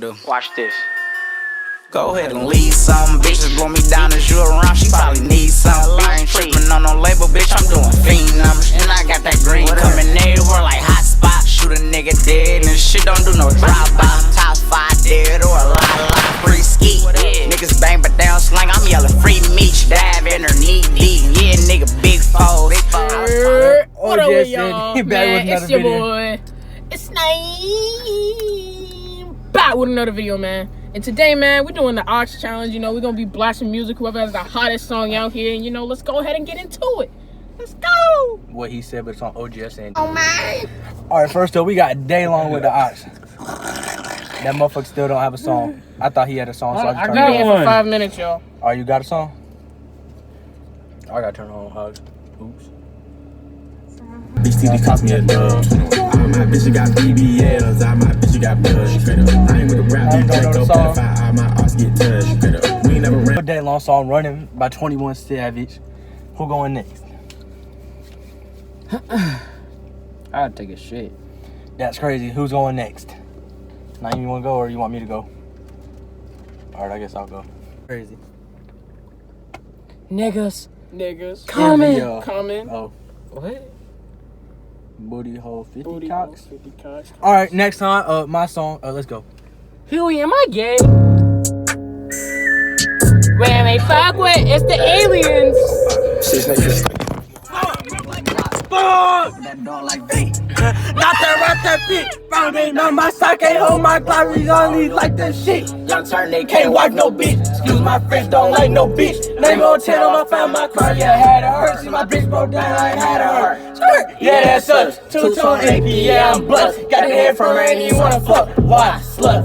do. Watch this. Go ahead and leave some. Bitches blow me down as you around. She probably needs some. I ain't tripping on no label, bitch. I'm doing fiend numbers. And I got that green coming everywhere like hot spot. Shoot a nigga dead and shit don't do no drive-by. Top 5 dead or a lot free ski. Niggas bang but they don't slang. I'm yelling free meat. Dive in her knee deep. Yeah, nigga, big foes. What up with y'all? Man, it's your boy. It's Naeem. Back with another video, man. And today, man, we're doing the Aux challenge. You know, we're gonna be blasting music, whoever has the hottest song out here. And you know, let's go ahead and get into it. Let's go. What he said, but it's on Ogs.andy. Oh man. All right, first up, we got Day Long with the Aux. That motherfucker still don't have a song. I thought he had a song, so I just turned got it it on. for 5 minutes, y'all. Oh, you got a song? I gotta turn it on Aux. Oops. Bitch TV cost me a dub. All my bitches got BBLs. All my bitches got blood. Straight up. I ain't with the rap. You take up pedophile. All my arts get touched. Straight up. We ain't never ran. Day Long song running by 21 Savage. Who going next? I'll take a shit. That's crazy. Who's going next? Now you wanna go or you want me to go? Alright, I guess I'll go. Crazy. Niggas. Comment. Oh. What? Booty hole 50 Booty cocks. hole 50 cocks. Alright, next time, my song. Let's go. Huey, am I gay? When they fuck with, it's the aliens. That dog like bait. Not that bitch. Found it on my sock, ain't hold my glories only like that shit. Young turn they Can't wipe no bitch. Excuse my French, don't like no bitch. Name on 10 on my found my car, yeah, had her hurt. See my bitch broke down, I ain't had her hurt. Yeah, that sucks. 2-tone AP, yeah, I'm blessed. Got the head from her, ain't even wanna fuck. Why? Slut,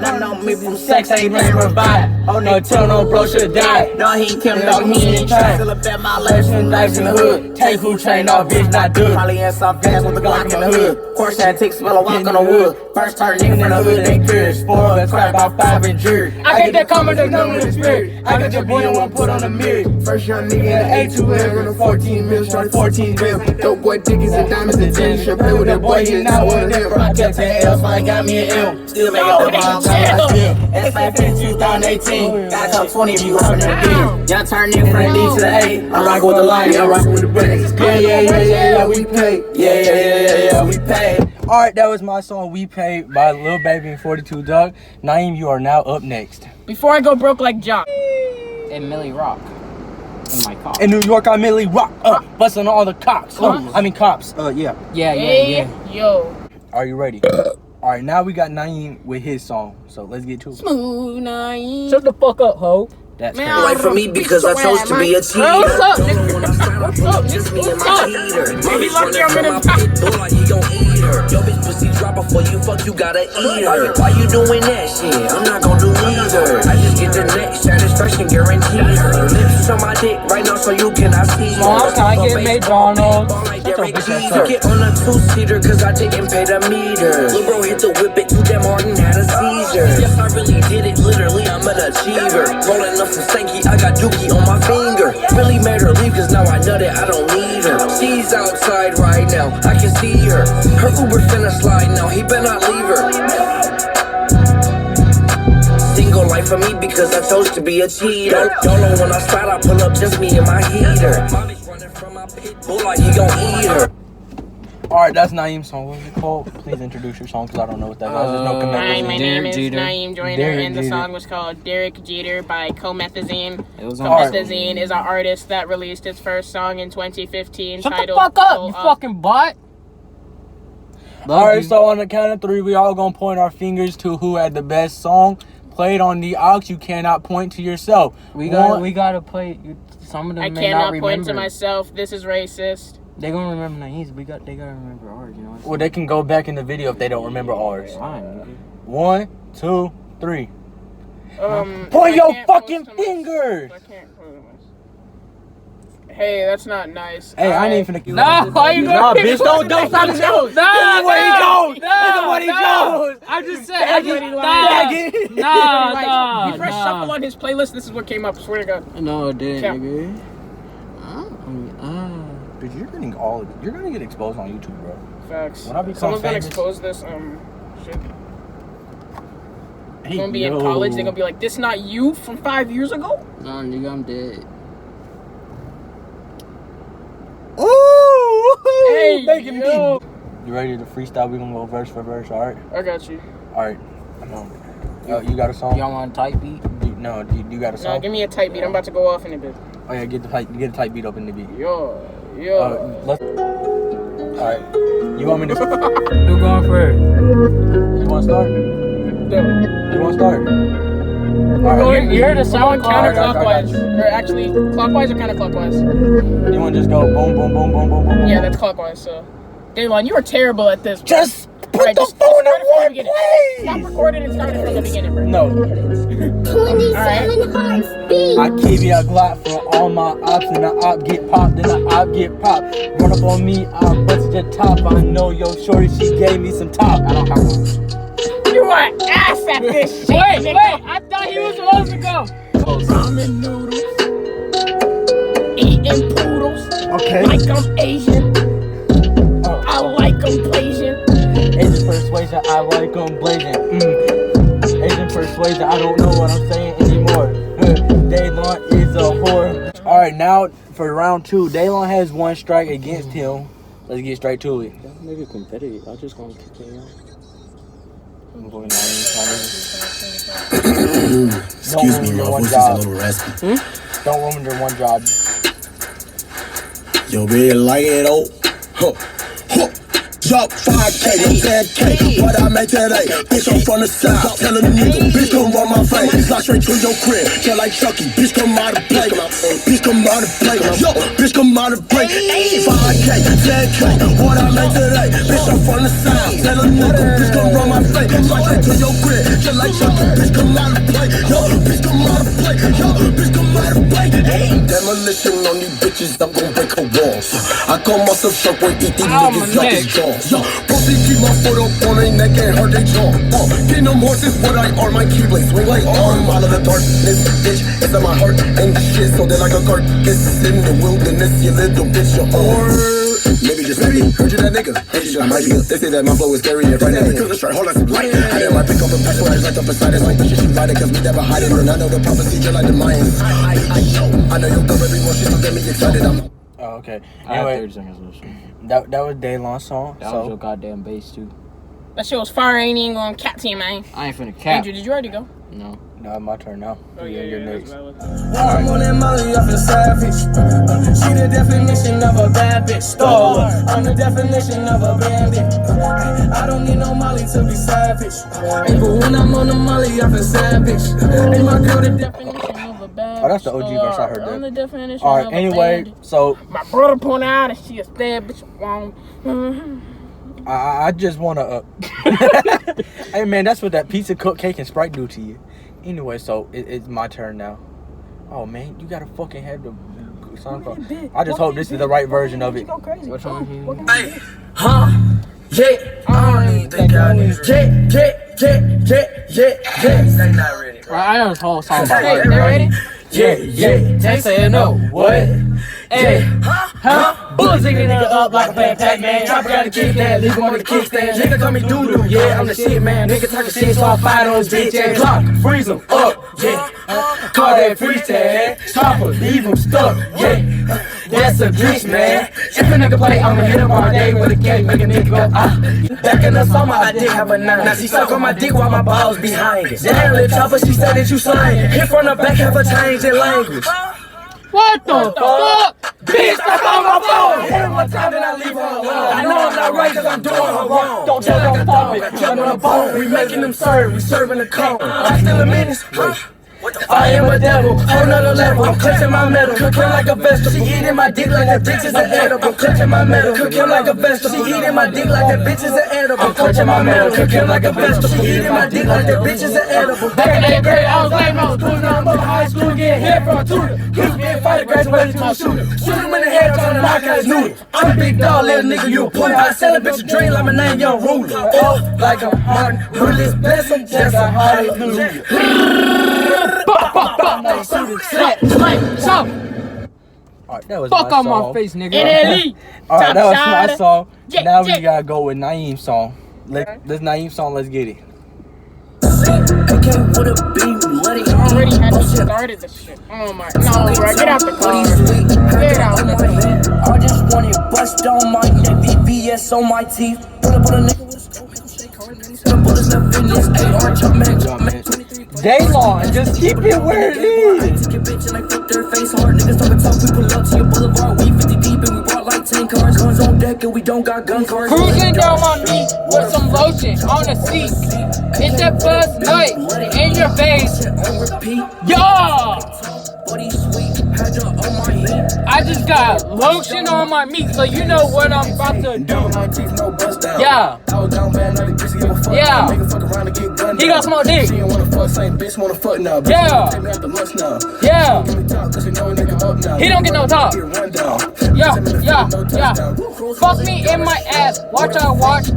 Nothing on me from sex ain't really revive. Oh no, tell no bro should die. No, he ain't killing, dog, he ain't trying. Still up at my legs and Life in the hood. Take who train off, bitch, not good. Probably in some fast with the Glock in the hood. Course had ticks, smell a walk on the wood. First turn niggas in the hood, they curious. Spoiled and crap about 5 and jury. I get that comment, the number in the spirit. I got your boy and one put on the mirror. First young nigga in the A2M and a 14 mil, short 14 mil. Dope boy tickets and diamonds and jeans. Should play with that boy, he not one of them. I kept saying L, so I got me an M. Still making the bomb time like still. That's like 2018. Got top 20 if you hopping in the beat. Young turn nigga from the D to the A. I'm rocking with the line, I'm rocking with the breaks. Yeah, we pay. Yeah, we pay. Alright, that was my song We Pay by Lil Baby and 42 Dugg. Naeem, you are now up next. Before I go broke like Jock. And Millie Rock. In my car. In New York, I merely rock up, busting all the cops. Cops. Yeah. Yeah. Yo. Are you ready? Alright, now we got Naeem with his song. So let's get to it. Smooth Naeem. Shut the fuck up, ho. That's Man, crazy. Wait for me because I chose to be a cheater. What's up, nigga? What's up, nigga? Maybe lucky I'm in a Yo, bitch, pussy drop before you fuck, you gotta eat her. Why you doing that shit? I'm not gon' do either. I just get the next satisfaction guaranteed. Her lips on my dick right now so you cannot see her. Mom, can I get McDonald's? Get on a 2-seater cause I didn't pay the meter. Lil' bro hit the whip it, you damn Martin had a seizure. Yes, I really did it, literally I'm an achiever. Rolling up some stanky, I got dookie on my finger. Really made her leave cause now I nut it, I don't need her. She's outside right now, I can see her. Her Uber finna slide now, he better not leave her. Single life for me because I chose to be a cheater. Don't know when I slide, I pull up just me and my heater. Mommy's running from my pit bull like he gon' eat her. Alright, that's Naeem's song. What was it called? Please introduce your song because I don't know what that is. There's no Hi, commitment. my name is Jeter. Naeem Joyner, Derek and the Jeter. song was called Derek Jeter by Comethazine. It was on Comethazine is an artist that released his first song in 2015 Shut the titled fuck up, Pull you Up. fucking bot. Alright, so on the count of 3, we all gonna point our fingers to who had the best song played on the aux. You cannot point to yourself. We gotta play. Some of them I may cannot not remember. point to myself. This is racist. They gonna remember Naeem's. They gotta remember ours. You know. Well, they can go back in the video if they don't remember ours. Fine. Nigga. 1, 2, 3. Point Point your fucking fingers! I can't point to myself. Hey, that's not nice. Hey, I ain't even finna. Nah, why you Nah, gonna bitch, don't stop the show. This is what he chose. This is what he chose. I just said. He pressed shuffle on his playlist. This is what came up. Swear to God. No, it didn't, Count. nigga. Dude, you're gonna get exposed on YouTube, bro. Facts. When I become Someone's gonna famous- expose this shit. You're gonna be in college. They're gonna be like, "This not you from 5 years ago." No, nigga, I'm dead. Ooh! Hey, Making me. yo. You ready to freestyle? We gonna go verse for verse, all right? I got you. All right. You got a song? Y'all want a tight beat? No, you got a song? Nah, give me a tight beat. I'm about to go off in a bit. Oh yeah, get a tight beat up in the beat. Yo. All right. You want me to? Who going first? You want to start? You want to start? All right. You heard the sound I got counterclockwise. you. Or actually, clockwise or counterclockwise? You want to just go boom, boom, boom, boom, boom, boom? Yeah, that's clockwise. So, Daylon, you are terrible at this. Bro. Just put Alright, the just phone start in it from the one beginning. place. Stop recording and start it from the beginning, bro. No. 27 hearts beat. I keep me a Glock for all my ops, and the op get popped, then the op get popped. Run up on me, I busted your top. I know yo shorty, she gave me some top. I don't have one. You are ass at this shit. Wait, I thought he was supposed to go. Ramen noodles, eating poodles. Okay. Like I'm Asian. I like them Blasian. Asian persuasion, I like them blazing. Asian persuasion, I don't know what I'm saying anymore. Daylon is a whore. All right, now for round 2, Daylon has 1 strike against him. Let's get straight to it. That nigga competitive. I just gonna kick him out. Excuse me, my voice is a little raspy. Don't ruin your one job. Yo, really like it, oh. Huh. Huh. Drop 5K, no 10K, what I make today. Bitch, I'm from the south, tell a nigga, bitch, come run my face. Fly straight to your crib, kill like Chucky, bitch, come out of play. Bitch, come out of play, yo, bitch, come out of play. 5K, 10K, what I make today. Bitch, I'm from the south, tell a nigga, bitch, come run my face. Fly straight to your crib, kill like Chucky, bitch, come out of play. Yo, bitch, come out of play, yo, bitch, come out of play. Demolition on these bitches, I'm gon' break her walls. I call myself sharp when eat these niggas out his jaws. Yo, pussy keep my foot up on their neck and hurt their jaw. Kingdom horses, what I arm my keyblade. Swing like arm out of the darkness, bitch. It's in my heart, ain't shit, so they're like a carcass in the wilderness, you little bitch, you're maybe just maybe, heard you that nigga. I might be, they say that my flow is scary and frightening. Because let's try, hold on some light. I didn't like pick up a passport, I just like up beside it. Like the shit she riding, cause me never hide it. And I know the prophecy, just like the Mayans. I know you'll come every more shit, so get me excited. Oh, okay. I have Anyway, 30 seconds listen. that was Daylon's song. That was your goddamn bass too. That shit was fire. Ain't even gonna cat team, man. I ain't finna cap. Andrew, did you already go? No. No, my turn now. Oh You're next. I'm on that Molly off a savage. She the definition of a bad bitch. Star. I'm the definition of a bandit. I don't need no Molly to be savage. Hey, but when I'm on the Molly off a savage. Hey, my girl, the Definition of a bad Oh, that's the OG verse. I heard I'm the that. definition All of right. a Anyway, bandit. so My brother point out that she a bad bitch. Wrong. I just wanna. Hey man, that's what that pizza, cupcake, and Sprite do to you. Anyway, so it's my turn now. Oh man, you gotta fucking have the song. I just hope this is the right version of it. Which one? Hey, huh? Yeah, I don't even think I need yeah. They not ready. I know this whole song by Hey, heart. they ready? Yeah. They say no. What? Hey, huh? Bullets nigga up like a fat Pac-Man. Drop out the kick that, leave him on the kickstand. Nigga call me doo-doo, yeah, I'm the shit, man. Nigga talking shit, so I fight on his bitch ass. Clock, freeze him up, yeah. Call that freeze tag. Chopper, leave him stuck, yeah. That's a glitch, man. If a nigga play, I'ma hit him all day with a cake, make a nigga go, ah. Back in the summer, I did have a 9. Now she suck on my dick while my balls behind it. Damn, little chopper, she said that you slangin'. Hit from the back, have a change in language. What the fuck? Bitch, stop on my phone. Hit her one time, then I leave her alone. I know I'm not right, cause I'm doing her wrong. Don't tell like a dog, jump on the bone. We making them serve, we serving the cone. I still a menace. I am a devil, whole nother level. I'm clutching my metal, cooking like a vegetable. She eating my dick like that bitch is an edible. I'm clutching my metal, cooking like a vegetable. She eating my dick like that bitch is an edible. I'm clutching my metal, cooking like a vegetable. She eating my dick like that bitch is an edible. Back in 8th grade, I was lame, I was cruising on to high school, getting hit from a tutor. Used to be a fighter, graduated to a shooter. Shoot him in the head, trying to knock out his noodle. I'm a big dog, little nigga, you a puller. I sell a bitch a dream like my name, Young Ruler. Oh, like a Martin Luther, bless him, just a hallelujah. Alright, that was Fuck my on song. my face, nigga. NLE. Alright, that was my song. Yeah, Now we gotta go with Naeem's song. This Naeem's song, let's get it. Hey, Okay, what a beam, let it Already had you started this shit. Oh my. No, bro. Get out the car. Get out the car. I just want it bust on my neck, VVS on my teeth. Pull up on a nigga with a scope, make him shake hard, man. He's gonna bullets left in this AR, jump man. Daylon, just keep it where it is. Take a bitch and I flip their face hard. Niggas talking talk, we pull up to your boulevard. We 50 deep and we brought like 10 cars. Guns on deck and we don't got gun cards. Cruising down my meat with some lotion on the seat. It's that buzz night in your face. Yo! I just got lotion on my meat, so you know what I'm about to do. Yeah. Yeah. He got small dick. Yeah. Yeah. He don't get no talk. Yeah. Fuck me in my ass. Watch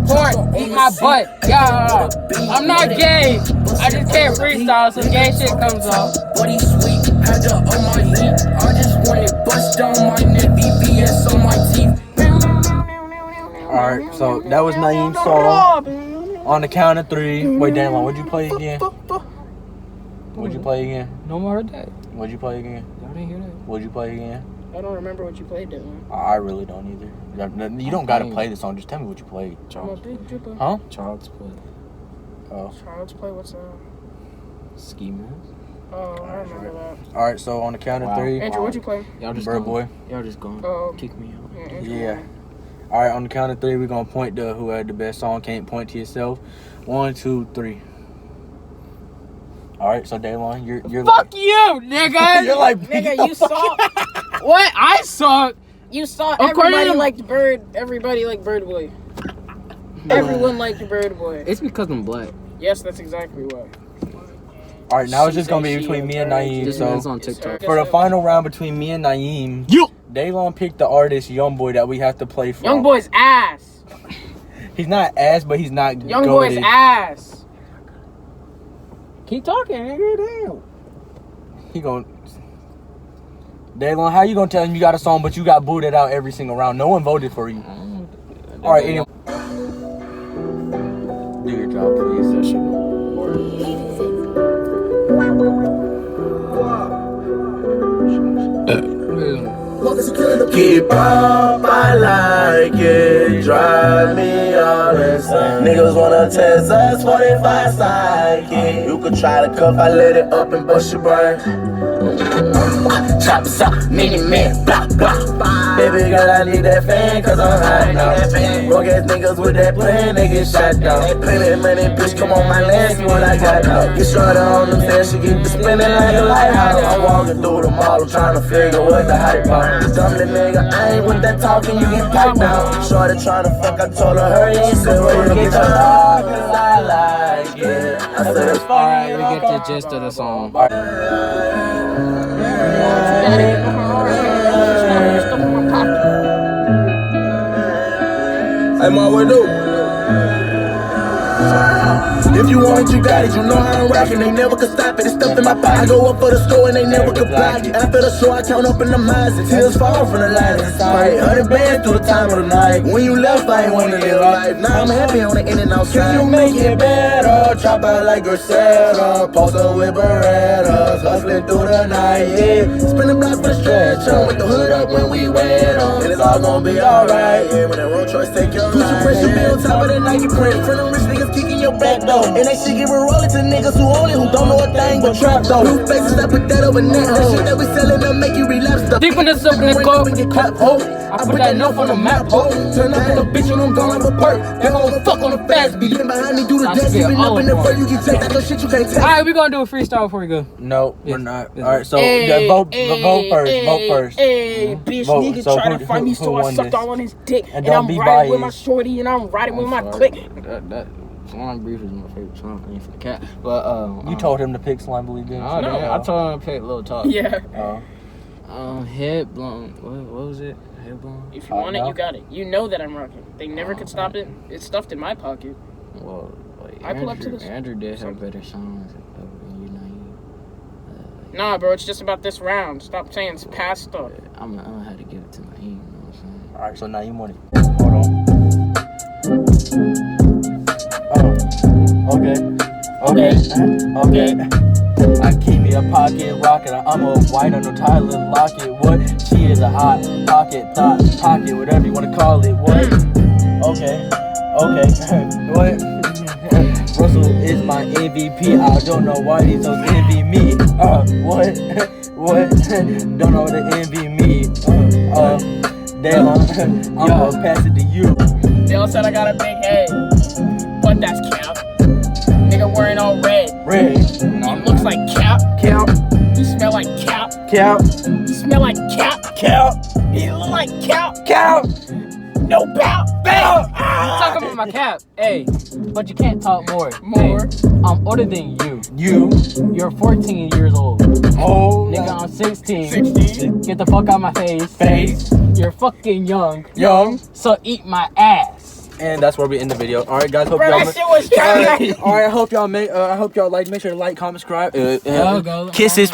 porn. Eat my butt. Yeah. I'm not gay. I just can't freestyle, so gay shit comes off. Body sweet, had her on my heat. I just want it bust down my neck, VVS on my teeth. Alright, so that was Naeem's song. On the count of 3. Wait, Daylon, what'd you play again? What'd you play again? No more of that. What'd you play again? I didn't hear that. What'd you play again? I don't remember what you played, Dylan. I really don't either. You don't gotta play the song, just tell me what you played. I'm a big dripper. Huh? Child's Play. Oh. Child's Play, what's that? Ski Mask. Oh, I remember that. Alright, so on the count of 3. Andrew, what'd you play? Y'all just Bird gonna, Boy. Y'all just gonna kick me out. Yeah. Alright, on the count of 3, we're gonna point to who had the best song. Can't point to yourself. 1, 2, 3. Alright, so Daylon, you're Fuck you, nigga. You're like, Nigga, you saw. What? I saw. You saw According everybody to- liked Bird. Everybody liked Bird Boy. Everyone liked Bird Boy. It's because I'm black. Yes, that's exactly why. Alright, now it's just gonna be between me and Naeem. This So man's on TikTok. for the final round between me and Naeem, Daylon picked the artist Youngboy that we have to play for. Young Boy's ass. He's not ass, but he's not Young Boy's ass. Keep talking, nigga. Damn. He gon' Daylon, how you gonna tell him you got a song but you got booted out every single round? No one voted for you. Alright, anyway. Do your job, please. That shit. Keep up, I like it. Drive me all insane. Niggas wanna test us 45 sidekick. You could try to cuff, I let it up and bust your brain. Chop us up, mini man, blah, blah. Baby girl, I need that fan, cause I'm hot now. Broke ass niggas with that plan, they get shot down. Plenty money, bitch, come on my land, see what I got now. Get shorter on them stairs, she get to spinning like a lighthouse. I'm walking through the mall, I'm trying to figure what the hype on. Dumb the nigga, I ain't with that talking, you get piped down. Shorty trying to fuck, I told her hurry, and said, where you get your dog, cause I like it. I said, it's funny. Alright, we get the gist of the song. Hey, ma, what do? If you want it, you got it. You know how I'm rockin'. They never could stop it. It's stuff in my pocket. I go up for the score and they never could block it. After the show, I count up in the miles. The tears fall from the light. Sorry, 100 bands through the time of the night. When you left, I ain't wanna live life. Now I'm happy on the in and outside. Can you make it better? Chop out like Griselda. Post up with Berettas. Hustling through the night, yeah. Spin the block for the stretch on. With the hood up when we wet on. And it's all gonna be alright, yeah. When that road choice take your life. Put your pressure be on top of the Nike print. Friend of rich niggas kicking your back door. And they shit give a rollin' to niggas who own it, who don't know a thing but trap though. New faces, I put that over net. That shit that we sellin' up make you relapse though. Deep in the silk and the coke. Get clap, ho. I put that note on the map, ho. Turn up on the bitch and I'm gone like a perk. They gon' fuck on the fast beat. Then behind me do the dance. Even up in the fur, you get checked out your shit you can't tell. Alright, we gonna do a freestyle before we go. No, we're not. Alright, so Hey, vote hey, first. hey, Vote first. Hey, bitch, Vote. nigga So trying who- to find me, who so I won sucked this? all on his dick. And And don't I'm be riding with my biased. shorty, and I'm riding with my Sorry. clique. That Slime Brief is my favorite song. I ain't for the cat. But You told him to pick Slime Believe Games. Oh, No. no. I told him to pick Lil Talk. Yeah. Head blown. What was it? Head blown. If you want it, no. you got it. You know that I'm rocking. They never could stop it. It's stuffed in my pocket. Well, like I pull up to Andrew, this- Andrew did have better songs than you know. Nah, bro, it's just about this round. Stop saying it's past stuff. I'm gonna have to give it to Naeem. You know what I'm saying? Alright, so now you want it. Hold on. Oh, okay. Okay. I keep me a pocket rocket. I'm a white on no Tyler Locket. What? She is a hot pocket, whatever you wanna call it. What? Okay. What? Russell is my MVP. I don't know why these hoes envy me. What? Don't know to envy me. Damn, I'm gonna pass it to you. They all said I got a big head, but that's cap. Nigga wearing all red. He looks like cap. You smell like cap. You smell like cap. You look like cap. No bow. Talk about my cap, hey, but you can't talk more. Hey, I'm older than you. You're 14 years old. Oh, Nigga, I'm 16. Get the fuck out my face. You're fucking young. So eat my ass. And that's where we end the video. All right, guys. Hope Bro, y'all. that shit was trash. All right. I hope y'all make. I hope y'all like. Make sure to like, comment, subscribe. Go. Kisses.